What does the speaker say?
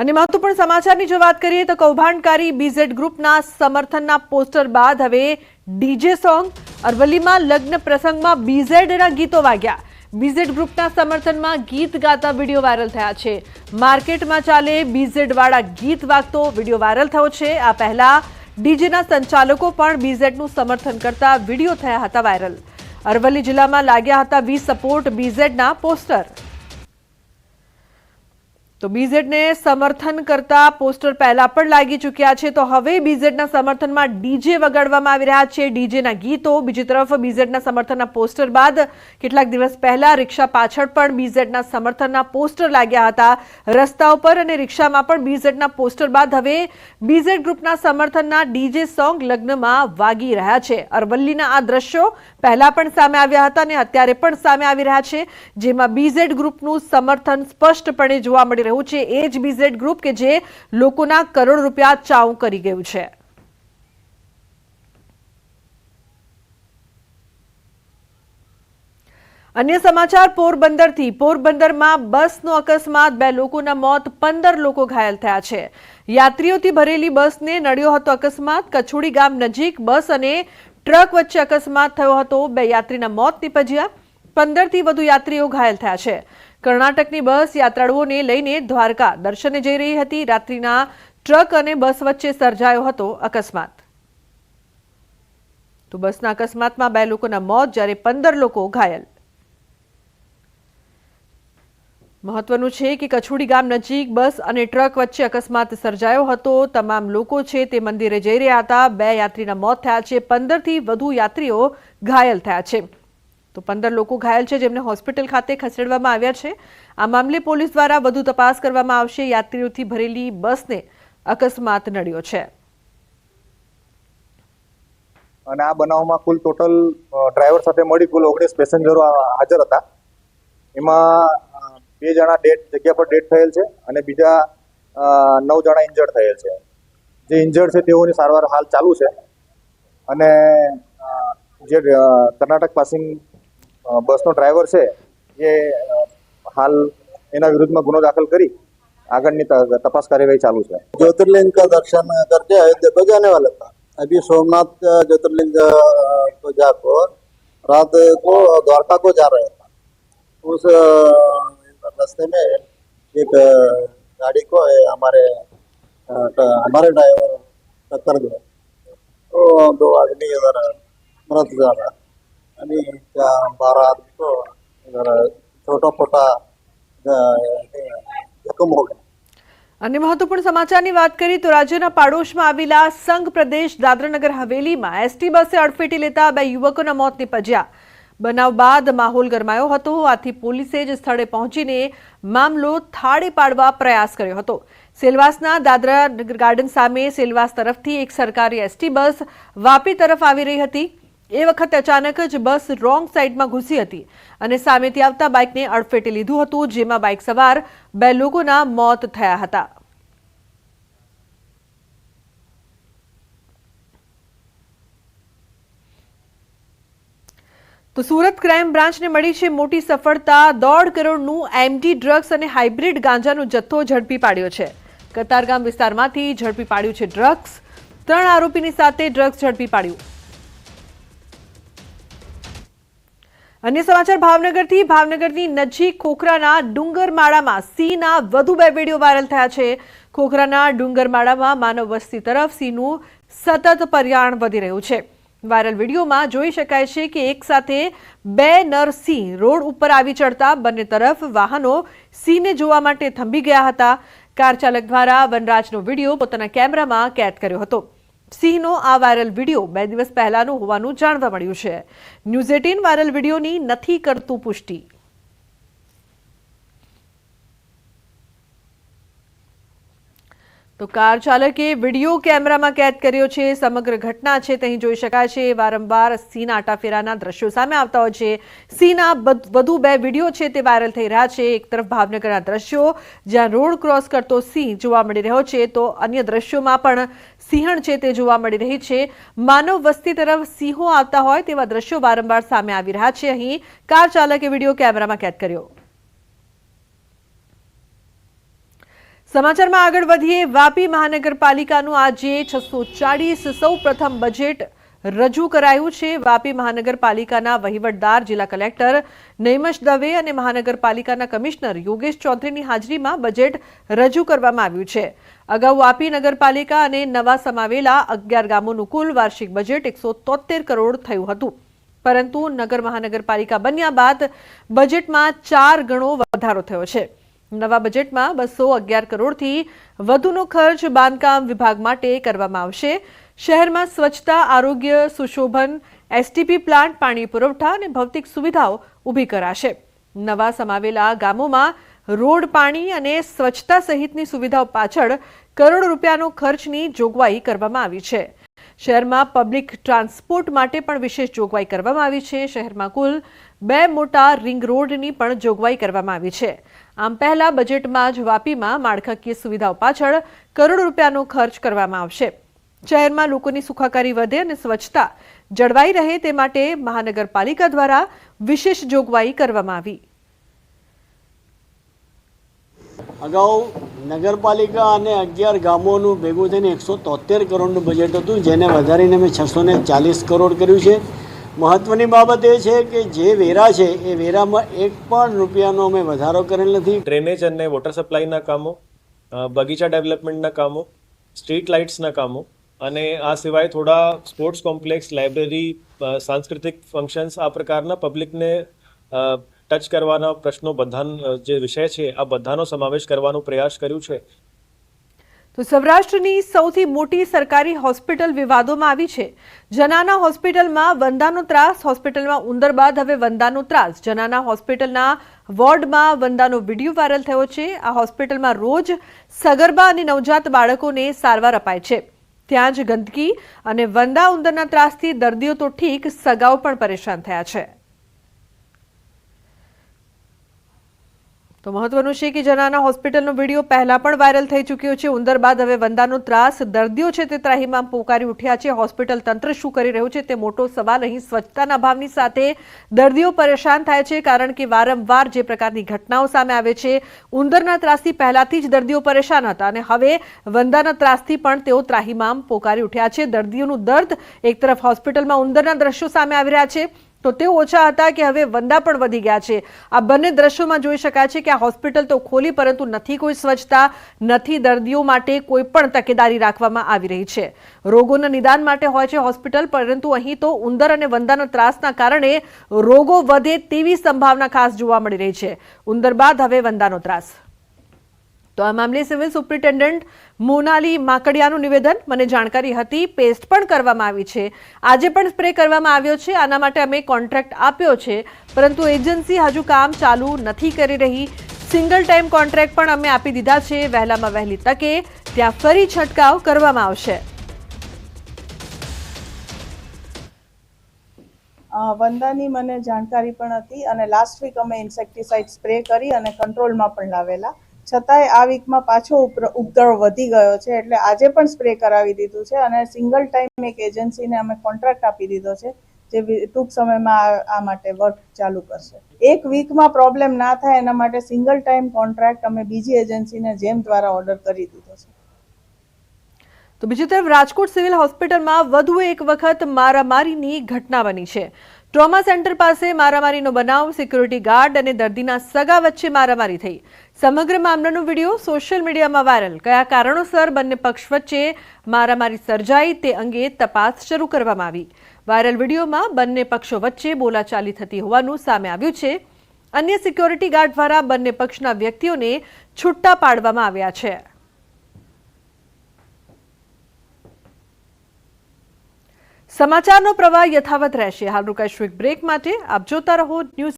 અને મહત્વપૂર્ણ સમાચારની જો વાત કરીએ તો કૌભાંડકારી બીઝેડ ગ્રુપના સમર્થનના પોસ્ટર બાદ હવે ડીજે સોંગ અરવલ્લીમાં લગ્ન પ્રસંગમાં બીઝેડના ગીતો વાગ્યા। બીઝેડ ગ્રુપના સમર્થનમાં ગીત ગાતા વિડીયો વાયરલ થયા છે। માર્કેટમાં ચાલે બીઝેડ વાળા ગીત વાગતો વિડીયો વાયરલ થયો છે। આ પહેલા ડીજેના સંચાલકો પણ બીઝેડનું સમર્થન કરતા વિડીયો થયા હતા વાયરલ। અરવલ્લી જિલ્લામાં લાગ્યા હતા વી સપોર્ટ બીઝેડના પોસ્ટર। તો બીઝેડને સમર્થન કરતા પોસ્ટર પહેલા પણ લાગી ચૂક્યા છે, તો હવે બીઝેડના સમર્થનમાં ડીજે વગાડવામાં આવી રહ્યા છે, ડીજેના ગીતો। બીજી તરફ બીઝેડના સમર્થનના પોસ્ટર બાદ કેટલાક દિવસ પહેલા રિક્ષા પાછળ પણ બીઝેડના સમર્થનના પોસ્ટર લાગ્યા હતા। રસ્તા ઉપર અને રિક્ષામાં પણ બીઝેડના પોસ્ટર બાદ હવે બીઝેડ ગ્રુપના સમર્થનના ડીજે સોંગ લગ્નમાં વાગી રહ્યા છે। અરવલ્લીના આ દ્રશ્યો પહેલા પણ સામે આવ્યા હતા અને અત્યારે પણ સામે આવી રહ્યા છે, જેમાં બીઝેડ ગ્રુપનું સમર્થન સ્પષ્ટપણે જોવા મળી રહ્યું છે। એ જ બીઝેડ ગ્રુપ કે જે લોકોના કરોડ રૂપિયા ચાઉ કરી ગયું છે। અન્ય સમાચાર પોરબંદરથી। પોરબંદરમાં બસનો અકસ્માત, 2 લોકોના મોત, 15 લોકો ઘાયલ થયા છે। યાત્રીઓથી ભરેલી બસને નડ્યો હતો અકસ્માત। કછોડી ગામ નજીક બસ અને ટ્રક વચ્ચે અકસ્માત થયો હતો। 2 યાત્રીના મોત નીપજ્યા, 15થી વધુ યાત્રીઓ ઘાયલ થયા છે। કર્ણાટકની બસ યાત્રાળુઓને લઈને દ્વારકા દર્શને જઈ રહી હતી। રાત્રિના ટ્રક અને બસ વચ્ચે સર્જાયો હતો અકસ્માત। તો બસના અકસ્માતમાં 2 લોકોના મોત જ્યારે 15 લોકો ઘાયલ। મહત્વનું છે કે કછોડી ગામ નજીક બસ અને ટ્રક વચ્ચે અકસ્માત સર્જાયો હતો। તમામ લોકો છે તે મંદિરે જઈ રહ્યા હતા। 2 યાત્રીના મોત થયા છે, 15થી વધુ યાત્રીઓ ઘાયલ થયા છે। તો 15 લોકો ઘાયલ છે, જેમને હોસ્પિટલ ખાતે ખસેડવામાં આવ્યા છે। આ મામલે પોલીસ દ્વારા વધુ તપાસ કરવામાં આવશે। યાત્રીઓથી ભરેલી બસને અકસ્માત નડ્યો છે અને આ બનાવમાં કુલ ટોટલ ડ્રાઈવર સાથે મળી કુલ 19 પેસેન્જરો હાજર હતા। એમાં 2 જણા જગ્યા પર ડેડ થયેલ છે અને બીજા 9 જણા ઇન્જર્ડ થયેલ છે। જે ઇન્જર્ડ છે તેઓની સારવાર હાલ ચાલુ છે અને જે કર્ણાટક પાસિંગ બસનો ડ્રાઈવર છે એ हाल एना विरुद्ध में गुनो दाखिल करी आगनी तपास कार्यवाही चालू है। ज्योतिर्लिंग का दर्शन करके अयोध्या को जाने वाला था। अभी सोमनाथ ज्योतिर्लिंग पूजा को रात को द्वारका को जा रहे था। उस रास्ते में एक गाड़ी को हमारे ड्राइवर टक्कर दिया, तो 2 आदमी इधर मृत जा रहा, 12 आदमी को इधर छोटा मोटा जख्म हो गया। અને મહત્વપૂર્ણ સમાચારની વાત કરીએ તો રાજ્યના પાડોશમાં આવેલા સંઘ પ્રદેશ દાદરાનગર હવેલીમાં એસટી બસે અડફેટે લેતા 2 યુવકોના મોત નીપજ્યા। બનાવ બાદ માહોલ ગરમાયો હતો। આથી પોલીસે જ સ્થળે પહોંચીને મામલો થાળે પાડવા પ્રયાસ કર્યો હતો। સેલવાસના દાદરા ગાર્ડન સામે સેલવાસ તરફથી એક સરકારી એસટી બસ વાપી તરફ આવી રહી હતી। એ વખતે અચાનક જ બસ રોંગ સાઈડમાં ઘૂસી હતી અને સામેથી આવતા બાઇકને અડફેટે લીધું હતું, જેમાં બાઇક સવાર 2 લોકોના મોત થયા હતા। તો સુરત ક્રાઇમ બ્રાન્ચને મળી છે મોટી સફળતા। 1.5 કરોડનું એમડી ડ્રગ્સ અને હાઇબ્રિડ ગાંજાનો જથ્થો ઝડપી પાડ્યો છે। કતારગામ વિસ્તારમાંથી ઝડપી પાડ્યું છે ડ્રગ્સ। 3 આરોપીની સાથે ડ્રગ્સ ઝડપી પાડ્યું। અન્ય સમાચાર ભાવનગરથી। ભાવનગરની નજીક ખોખરાના ડુંગરમાળામાં સિંહના વધુ 2 વિડીયો વાયરલ થયા છે। ખોખરાના ડુંગરમાળામાં માનવ વસ્તી તરફ સિંહનું સતત પર્યાણ વધી રહ્યું છે। વાયરલ વિડીયોમાં જોઈ શકાય છે કે એક સાથે 2 નર સિંહ રોડ ઉપર આવી ચડતા બંને તરફ વાહનો સિંહને જોવા માટે થંભી ગયા હતા। કાર ચાલક દ્વારા વનરાજનો વિડીયો પોતાના કેમેરામાં કેદ કર્યો હતો। સિંહનો આ વાયરલ વિડીયો 2 દિવસ પહેલાનો હોવાનું જાણવા મળ્યું છે। ન્યૂઝ 18 વાયરલ વિડીયોની નથી કરતું પુષ્ટિ। તો કાર ચાલકે વિડીયો કેમેરામાં કેદ કર્યો છે। સમગ્ર ઘટના છે તે અહીં જોઈ શકાય છે। વારંવાર સિંહના આટાફેરાના દ્રશ્યો સામે આવતા હોય છે। સિંહના વધુ 2 વિડીયો છે તે વાયરલ થઈ રહ્યા છે। એક તરફ ભાવનગરના દ્રશ્યો જ્યાં રોડ ક્રોસ કરતો સિંહ જોવા મળી રહ્યો છે, તો અન્ય દ્રશ્યોમાં પણ સિંહણ છે તે જોવા મળી રહી છે। માનવ વસ્તી તરફ સિંહો આવતા હોય તેવા દ્રશ્યો વારંવાર સામે આવી રહ્યા છે। અહીં કાર ચાલકે વિડીયો કેમેરામાં કેદ કર્યો। સમાચારમાં આગળ વધીએ. વાપી મહાનગરપાલિકાનું આજે 640 સૌ પ્રથમ બજેટ રજૂ કરાયું છે. વાપી મહાનગરપાલિકાના વહીવટદાર જિલ્લા કલેક્ટર નૈમશ દવે અને મહાનગરપાલિકાના કમિશનર યોગેશ ચૌધરીની હાજરીમાં બજેટ રજૂ કરવામાં આવ્યું છે. અગાઉ વાપી નગરપાલિકા અને નવા સમાવેલા 11 ગામોનું કુલ વાર્ષિક બજેટ 173 કરોડ થયું હતું, પરંતુ નગર મહાનગરપાલિકા બન્યા બાદ બજેટમાં 4 ગણો વધારો થયો છે. નવા બજેટમાં 211 કરોડથી વધુનો ખર્ચ બાંધકામ વિભાગ માટે કરવામાં આવશે. શહેરમાં સ્વચ્છતા, આરોગ્ય, સુશોભન, એસટીપી પ્લાન્ટ, પાણી પુરવઠા અને ભૌતિક સુવિધાઓ ઊભી કરાશે. નવા સમાવેલા ગામોમાં રોડ, પાણી અને સ્વચ્છતા સહિતની સુવિધાઓ પાછળ કરોડ રૂપિયાનો ખર્ચની જોગવાઈ કરવામાં આવી છે. શહેરમાં પબ્લિક ટ્રાન્સપોર્ટ માટે પણ વિશેષ જોગવાઈ કરવામાં આવી છે. શહેરમાં કુલ 2 મોટા રિંગ રોડની પણ જોગવાઈ કરવામાં આવી છે. આમ પહેલા બજેટમાં જ વાપીમાં માળખાકીય સુવિધાઓ પાછળ કરોડ રૂપિયાનો ખર્ચ કરવામાં આવશે. શહેરમાં લોકોની સુખાકારી વધે અને સ્વચ્છતા જળવાઈ રહે તે માટે મહાનગરપાલિકા દ્વારા વિશેષ જોગવાઈ કરવામાં આવી. અગાઉ નગરપાલિકા અને 11 ગામોનું ભેગું થઈને 173 કરોડનું બજેટ હતું, જેને વધારીને મેં 640 કરોડ કર્યું છે. મહત્વની બાબત એ છે કે જે વેરા છે એ વેરામાં 1 પણ રૂપિયાનો અમે વધારો કરેલ નથી. ડ્રેનેજ અને વોટર સપ્લાયના કામો, બગીચા ડેવલપમેન્ટના કામો, સ્ટ્રીટ લાઇટ્સના કામો અને આ સિવાય થોડા સ્પોર્ટ્સ કોમ્પ્લેક્સ, લાઇબ્રેરી, સાંસ્કૃતિક ફંક્શન્સ, આ પ્રકારના પબ્લિકને ટચ કરવાના પ્રશ્નો, બધા જે વિષય છે આ બધાનો સમાવેશ કરવાનો પ્રયાસ કર્યું છે. તો સૌરાષ્ટ્રની સૌથી મોટી સરકારી હોસ્પિટલ વિવાદોમાં આવી છે. જનાના હોસ્પિટલમાં વંદાનો ત્રાસ. હોસ્પિટલમાં ઉંદર બાદ હવે વંદાનો ત્રાસ. જનાના હોસ્પિટલના વોર્ડમાં વંદાનો વિડીયો વાયરલ થયો છે. આ હોસ્પિટલમાં રોજ સગર્ભા અને નવજાત બાળકોને સારવાર અપાય છે. ત્યાં જ ગંદકી અને વંદા ઉંદરના ત્રાસથી દર્દીઓ તો ઠીક, સગાઓ પણ પરેશાન થયા છે. તો મહત્વનું છે કે જનાના હોસ્પિટલનો વિડીયો પહેલા પણ વાયરલ થઈ ચૂક્યો છે. ઉંદર બાદ હવે વંદાનો ત્રાસ. દર્દીઓ છે તે ત્રાહીમામ પોકારી ઉઠ્યા છે. હોસ્પિટલ તંત્ર શું કરી રહ્યું છે તે મોટો સવાલ. અહીં સ્વચ્છતાના અભાવની સાથે દર્દીઓ પરેશાન થાય છે, કારણ કે વારંવાર જે પ્રકારની ઘટનાઓ સામે આવે છે. ઉંદરના ત્રાસથી પહેલાથી જ દર્દીઓ પરેશાન હતા અને હવે વંદાના ત્રાસથી પણ તેઓ ત્રાહીમામ પોકારી ઉઠ્યા છે. દર્દીઓનું દર્દ. એક તરફ હોસ્પિટલમાં ઉંદરના દ્રશ્યો સામે આવી રહ્યા છે તો તેઓ ઓછા હતા કે હવે વંદા પણ વધી ગયા છે. આ બંને દ્રશ્યોમાં જોઈ શકાય છે કે આ હોસ્પિટલ તો ખોલી, પરંતુ નથી કોઈ સ્વચ્છતા, નથી દર્દીઓ માટે કોઈ પણ તકેદારી રાખવામાં આવી રહી છે. રોગોના નિદાન માટે હોય છે હોસ્પિટલ, પરંતુ અહીં તો ઉંદર અને વંદાના ત્રાસના કારણે રોગો વધે તેવી સંભાવના ખાસ જોવા મળી રહી છે. ઉંદર બાદ હવે વંદાનો ત્રાસ. તો આ મામલે સિવિલ સુપ્રિન્ટેન્ડન્ટ મોનાલી માકડિયાનું નિવેદન. મને જાણકારી હતી, પેસ્ટ પણ કરવામાં આવી છે, આજે પણ સ્પ્રે કરવામાં આવ્યો છે. આના માટે અમે કોન્ટ્રાક્ટ આપ્યો છે, પરંતુ એજન્સી હજુ કામ ચાલુ નથી કરી રહી. સિંગલ ટાઈમ કોન્ટ્રાક્ટ પણ અમે આપી દીધા છે. વહેલામાં વહેલી તકે ત્યાં ફરી છંટકાવ કરવામાં આવશે. વંદાની મને જાણકારી પણ હતી અને લાસ્ટ વીક અમે ઇન્સેક્ટિસાઇડ સ્પ્રે કરી અને કંટ્રોલમાં પણ લાવેલા. છતાંય આ વીકમાં પાછો ઉપદ્રવ વધી ગયો છે, એટલે આજે પણ સ્પ્રે કરાવી દીધું છે અને સિંગલ ટાઈમ એક એજન્સીને અમે કોન્ટ્રાક્ટ આપી દીધો છે, જે ટૂંક સમયમાં આ માટે વર્ક ચાલુ કરશે. એક વીકમાં પ્રોબ્લેમ ના થાય એના માટે સિંગલ ટાઈમ કોન્ટ્રાક્ટ અમે બીજી એજન્સીને જેમ દ્વારા ઓર્ડર કરી દીધો છે. તો બીજી તરફ રાજકોટ સિવિલ હોસ્પિટલમાં વધુ એક વખત મારામારીની ઘટના બની છે. ટ્રોમા સેન્ટર પાસે મારામારીનો બનાવ. સિક્યુરિટી ગાર્ડ અને દર્દીના સગા વચ્ચે મારામારી થઈ. સમગ્ર મામલાનો વિડીયો સોશિયલ મીડિયામાં વાયરલ. કયા કારણોસર બંને પક્ષ વચ્ચે મારામારી સર્જાઈ તે અંગે તપાસ શરૂ કરવામાં આવી. વાયરલ વિડીયોમાં બંને પક્ષો વચ્ચે બોલાચાલી થતી હોવાનું સામે આવ્યું છે. અન્ય સિક્યોરિટી ગાર્ડ દ્વારા બંને પક્ષના વ્યક્તિઓને છૂટા પાડવામાં આવ્યા છે. સમાચારનો પ્રવાહ યથાવત રહેશે. હાલ રોકાઈશું એક બ્રેક માટે. આપ જોતા રહો ન્યૂઝ.